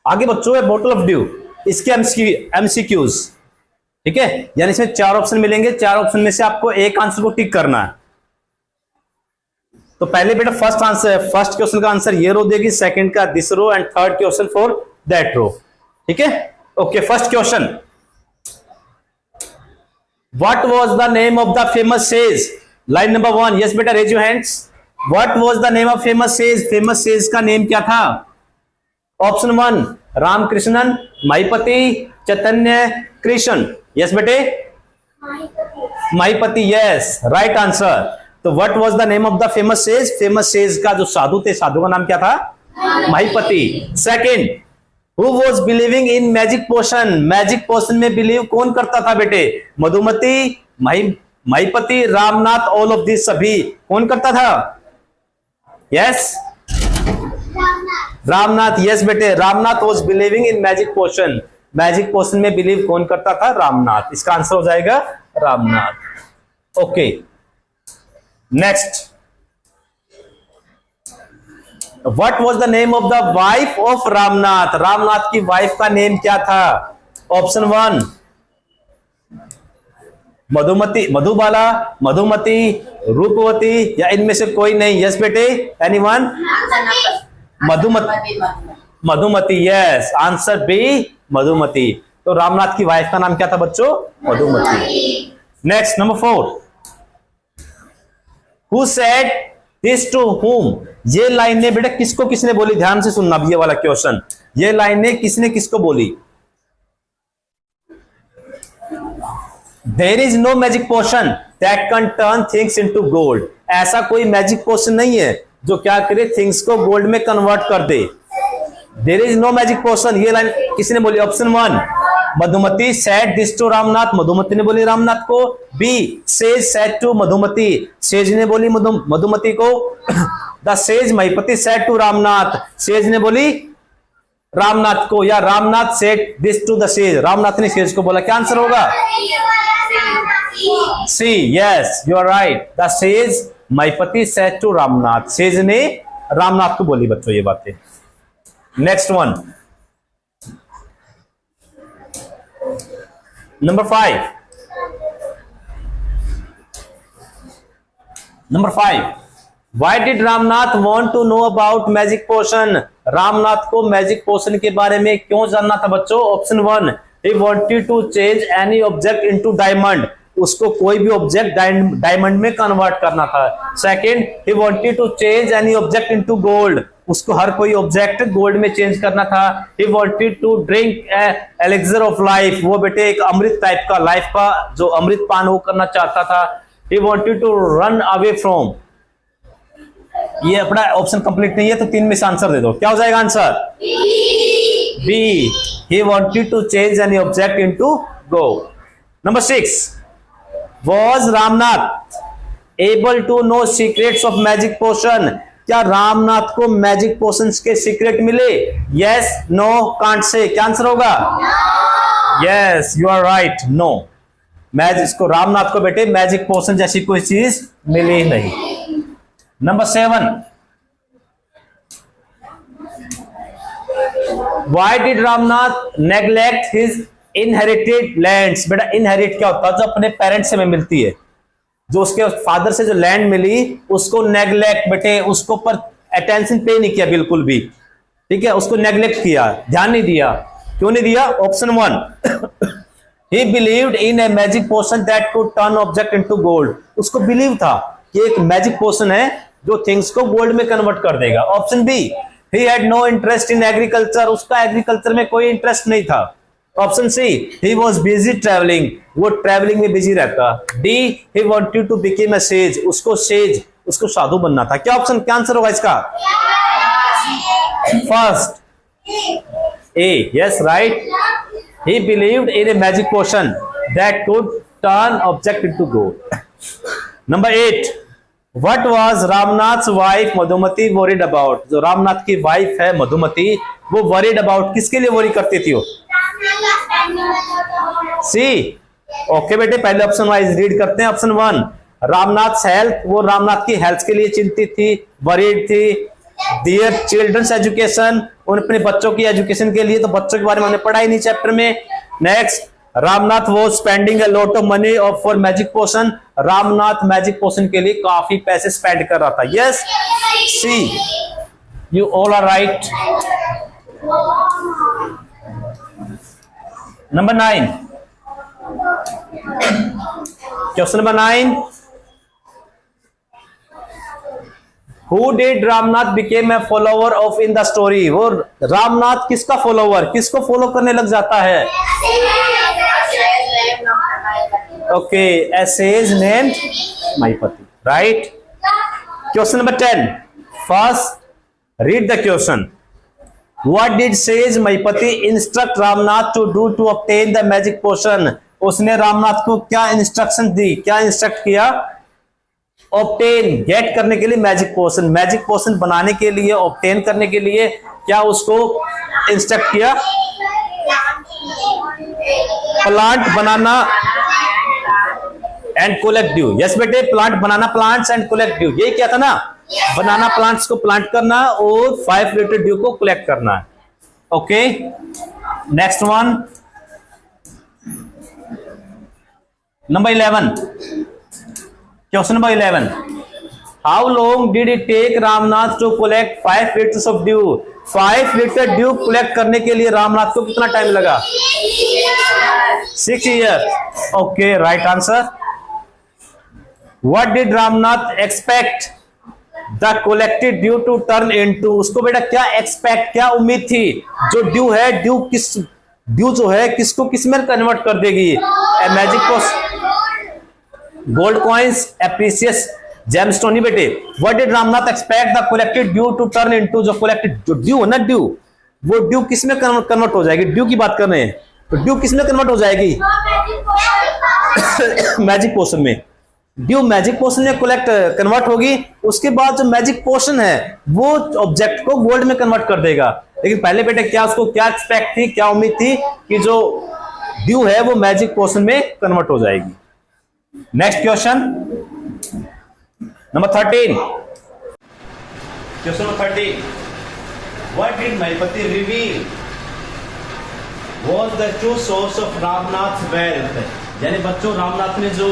आगे बच्चों है बोटल ऑफ ड्यू, इसके एमसीक्यूज, ठीक है, यानी इसमें 4 ऑप्शन मिलेंगे, 4 ऑप्शन में से आपको एक आंसर को टिक करना है। तो पहले बेटा फर्स्ट क्वेश्चन का आंसर ये रो देगी, सेकंड का this row and third question for that row, ठीक है। Okay, first question, what was the name of the famous sage, line number 1, yes बेटा raise your hands, what was the name of famous sage का name क्या था? Option 1 Ramakrishnan, Maipati, Chaitanya, Krishna, yes बेटे Maipati, yes right answer. तो what was the name of the famous sage का जो साधु थे, साधु का नाम क्या था? Maipati. Second, who was believing in magic potion, magic potion में बिलीव कौन करता था बेटे? Madhumati, Maipati, Ramnath, all of this, सभी कौन करता था? यस रामनाथ, यस बेटे Ramnath was believing in magic potion, magic potion में बिलीव कौन करता था? रामनाथ, इसका आंसर हो जाएगा Ramnath. Okay, next, what was the name of the wife of Ramnath, Ramnath की वाइफ का नेम क्या था? ऑप्शन 1 मधुमति, मधुबाला, मधुमति, रूपवती, या इनमें से कोई नहीं? यस बेटे anyone? Madhumati, yes answer B Madhumati. तो रामनाथ की वाइफ का नाम क्या था बच्चों? Madhumati. Next, number 4, who said this to whom, ये लाइनें बेटा किसको किसने बोली? ध्यान से सुनना ये वाला क्वेश्चन, ये लाइनें किसने किसको बोली? There is no magic potion that can turn things into gold, ऐसा कोई मैजिक पोशन नहीं है जो क्या करे? थिंग्स को गोल्ड में कन्वर्ट कर दे। There is no magic potion, ये लाइन किसने बोली? Option 1 Madhumati said this to Ramnath, Madhumati ने बोली रामनाथ को। B sage said to Madhumati, sage ने बोली मधुमति को। The sage Maipati said to Ramnath, sage ने बोली रामनाथ को, या Ramnath said this to the sage, Ramnath ने सेज को बोला। क्या आंसर होगा? C, yes you are right, the sage Maipati said to Ramnath, sage ने रामनाथ को बोली बच्चों ये बातें। Next one, number 5, why did Ramnath want to know about magic potion, Ramnath को मैजिक पोशन के बारे में क्यों जानना था बच्चों? Option 1 he wanted to change any object into diamond, उसको कोई भी ऑब्जेक्ट डायमंड में कन्वर्ट करना था। Second, he wanted to change any object into gold, उसको हर कोई ऑब्जेक्ट गोल्ड में चेंज करना था। he wanted to drink elixir of life, वो बेटे एक अमृत टाइप का, लाइफ का जो अमृत पान वो करना चाहता था। he wanted to run away from, ये अपना ऑप्शन कंप्लीट नहीं है तो 3 में से आंसर दे दो, क्या हो जाएगा answer? B, he wanted to change any object into gold. Number 6, was Ramnath able to know secrets of magic potion, क्या रामनाथ को मैजिक पोशंस के सीक्रेट मिले? यस, नो, कांट से, क्या आंसर होगा? Yes you are right, no, magic को रामनाथ को बेटे magic potion जैसी कोई चीज मिली नहीं। Number 7, Why did Ramnath neglect his inherited lands, बेटा इनहेरिट क्या होता है? जो अपने पेरेंट्स से में मिलती है, जो उसके फादर से जो लैंड मिली उसको नेग्लेक्ट, बेटे उसको पर अटेंशन पे नहीं किया बिल्कुल भी, ठीक है, उसको नेग्लेक्ट किया, ध्यान नहीं दिया। क्यों नहीं दिया? Option 1 he believed in a magic potion that could turn object into gold, उसको बिलीव था कि एक मैजिक पोशन है जो थिंग्स को गोल्ड में कन्वर्ट कर देगा। Option B, he had no interest in agriculture, उसका एग्रीकल्चर में कोई इंटरेस्ट नहीं था। Option C, he was busy traveling, वो ट्रैवलिंग में बिजी रहता। D, he wanted to become a sage, उसको सेज, उसको साधु बनना था। क्या ऑप्शन, क्या आंसर होगा इसका? First, A, yes right, he believed in a magic potion that could turn object into gold. Number 8, what was रामनाथ's wife Madhumati worried about, जो रामनाथ की वाइफ है मधुमति वो worried about किसके लिए worry करती थी? वो सी, ओके बेटे पहले ऑप्शन वाइज रीड करते हैं। ऑप्शन 1 रामनाथ हेल्थ, वो रामनाथ की हेल्थ के लिए चिंतित थी, वरीड थी। देयर चिल्ड्रंस एजुकेशन, उन अपने बच्चों की एजुकेशन के लिए, तो बच्चों के बारे में हमने पढ़ा ही नहीं चैप्टर में। नेक्स्ट, रामनाथ वो spending a lot of money of for magic potion, Ramnath magic potion के लिए काफी पैसे स्पेंड कर रहा था। Yes, C, you all are right. Number 9, question number 9, Who did Ramnath became a follower of in the story? वो रामनाथ किसका फॉलोवर, किसको फॉलो करने लग जाता है? Okay, a sage named Maipati, right. Question number 10, first read the question. What did sage Maipati instruct Ramnath to do to obtain the magic potion? उसने रामनाथ को क्या इंस्ट्रक्शन दी, क्या इंस्ट्रक्ट किया? ऑब्टेन, गेट करने के लिए मैजिक पोशन, मैजिक पोशन बनाने के लिए, ऑब्टेन करने के लिए क्या उसको इंस्ट्रक्ट किया? Plant banana and collect dew. Yes बेटे, plant banana, plants and collect dew, ये क्या था ना, बनाना प्लांट्स को प्लांट करना और 5 लीटर ड्यू को कलेक्ट करना। Okay, next one, number 11, question number 11, how long did it take Ramnath to collect 5 litres of dew? 5 litre dew collect करने के लिए रामनाथ को कितना टाइम लगा? 6 year. Okay, right answer. What did Ramnath expect the collected dew to turn into? उसको बेटा क्या expect, क्या उम्मीद थी, जो ड्यू है, ड्यू जो है किसको किस में कन्वर्ट कर देगी? A magic potion, gold coins, precious gemstone. नहीं बेटे, what did Ramnath expect the collected dew to turn into? जो कलेक्टेड, जो ड्यू है ना, ड्यू, वो ड्यू किस में कन्वर्ट हो जाएगी? ड्यू की बात कर रहे हैं, तो ड्यू किस में कन्वर्ट हो जाएगी? मैजिक पोशन में। ड्यू मैजिक पोशन में कन्वर्ट होगी, उसके बाद जो मैजिक पोशन है वो ऑब्जेक्ट को गोल्ड में कन्वर्ट कर देगा। लेकिन पहले बेटे क्या उसको क्या एक्सपेक्ट थी, क्या उम्मीद थी कि जो ड्यू है वो मैजिक पोशन में कन्वर्ट हो जाएगी। Next question number 13, question number 13, what did Maipati reveal was the true source of Ramnath wealth? यानी बच्चों, रामनाथ ने जो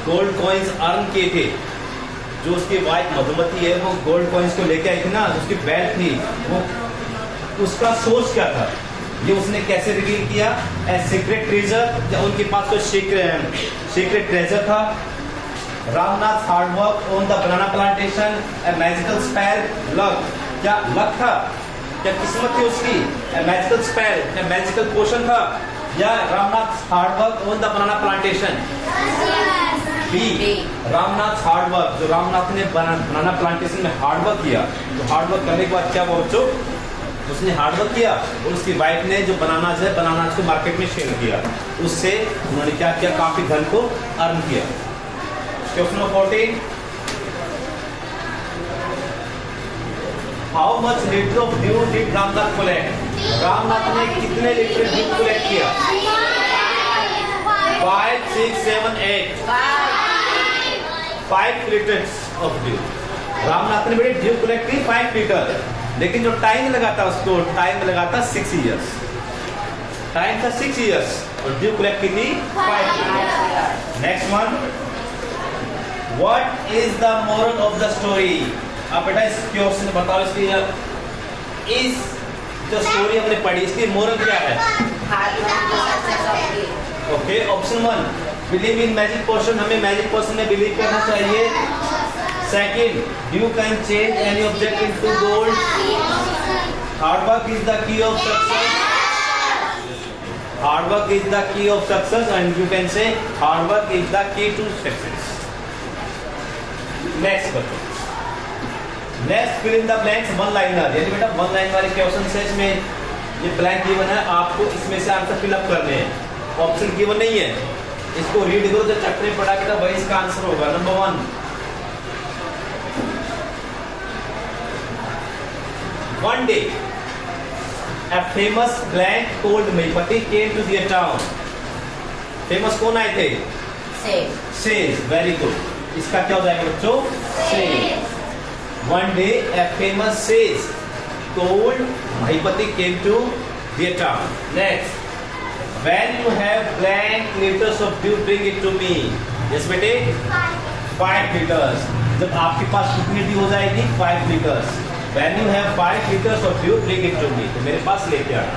गोल्ड कॉइन्स अर्न किए थे, जो उसकी वाइफ मधुमती है वो गोल्ड कॉइन्स को लेके आई थी ना, उसकी वेल्थ थी, वो उसका सोर्स क्या था, ये उसने कैसे रिवील किया? ए सीक्रेट ट्रेजर, या उनके पास कोई सीक्रेट ट्रेजर था? Ramnath hard work on the banana plantation, a magical spell, luck, क्या लक था, क्या किस्मत थी उसकी? ए मैजिकल स्पेल, क्या मैजिकल पोशन था, या Ramnath hard work on the banana plantation? B, Ramnath hard work, जो रामनाथ ने बनाना प्लांटेशन में हार्ड वर्क किया, तो हार्ड वर्क करने के बाद क्या हुआ बच्चों? उसने हार्डवर्क किया और उसकी वाइफ ने जो बनानाज है, बनानाज को मार्केट में सेल किया, उससे उन्होंने क्या किया? काफी धन को अर्न किया। Question number 14, how much litre of due did Ramnath collect? Ramnath ने कितने लीटर ड्यू कलेक्ट किया? 5, 6, 7, 8, 5 लीटर्स ऑफ ड्यू। रामनाथ ने बेटे ड्यू कलेक्ट की 5 लीटर, लेकिन जो टाइम लगा था उसको, टाइम लगा था 6 इयर्स, टाइम था 6 इयर्स और ड्यू कलेक्ट की थी 5 years. Next one, what is the moral of the story? आप बेटा इस क्वेश्चन बताओ, इसकी इस जो स्टोरी हमने पढ़ी इसकी मोरल क्या है? Okay, option 1, believe in magic potion, हमें मैजिक पोशन में बिलीव करना चाहिए। Second, you can change any object into gold. Hard work is the key of success. Hard work is the key of success, and you can say hard work is the key to success. Next question. Next, fill in the blanks one liner. यानी बेटा one line वाले question से इसमें ये blank given है, आपको इसमें से आंसर फिलअप करने हैं, ऑप्शन गिवन नहीं है। इसको रीड करो, जो चैप्टर में पढ़ा बेटा वही इसका आंसर होगा। Number 1, one day a famous blank told माईपति came to their town. Famous कौन आए थे? सेज। वेरी गुड, इसका क्या हो जाएगा बच्चों? Says. One day a famous sage told Mahipati came to their town. Next, when you have blank liters of dew, bring it to me. Yes बेटे, 5 liters. जब आपके पास कितनी ड्यू हो जाएगी? 5 liters. When you have 5 liters of dew, bring it to me. तो मेरे पास लेके आना.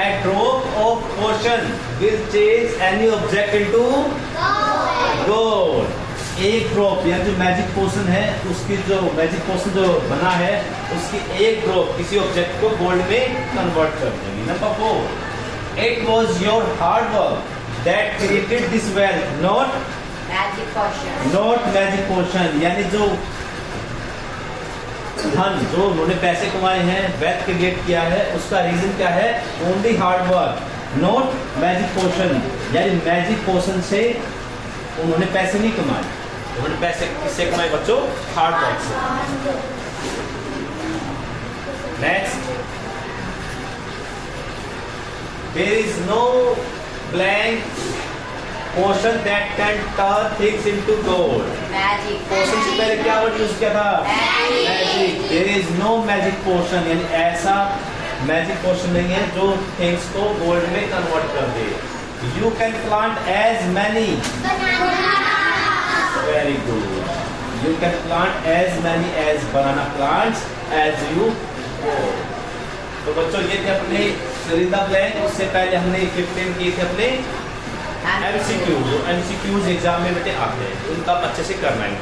A drop of potion will change any object into gold. एक ड्रॉप यानी जो मैजिक पोशन है, उसकी जो मैजिक पोशन जो बना है, उसकी एक ड्रॉप किसी ऑब्जेक्ट को गोल्ड में कन्वर्ट कर देगी. Number 4, it was your hard work that created this wealth, not magic potion. not magic potion. यानी जो धन, जो उन्होंने पैसे कमाए हैं, वेल्थ क्रिएट किया है, उसका रीजन क्या है? Only hard work, not magic potion. यानी मैजिक पोशन से उन्होंने पैसे नहीं कमाए. उन्होंने पैसे किससे कमाए बच्चों? हार्ड वर्क से. Next, there is no blank potion that can turn things into gold. Magic potion से पहले क्या वर्ड यूज किया था? Magic. There is no magic potion, यानी ऐसा मैजिक पोशन नहीं है जो थिंग्स को गोल्ड में कन्वर्ट कर दे. You can plant as many, very good, you can plant as many as banana plants as you go. तो बच्चों ये थे अपने सरिता ब्लैंक. उससे पहले हमने 15 किए थे अपने MCQ. जो MCQs एग्जाम में बेटे आते हैं, उनका अच्छे से करना है.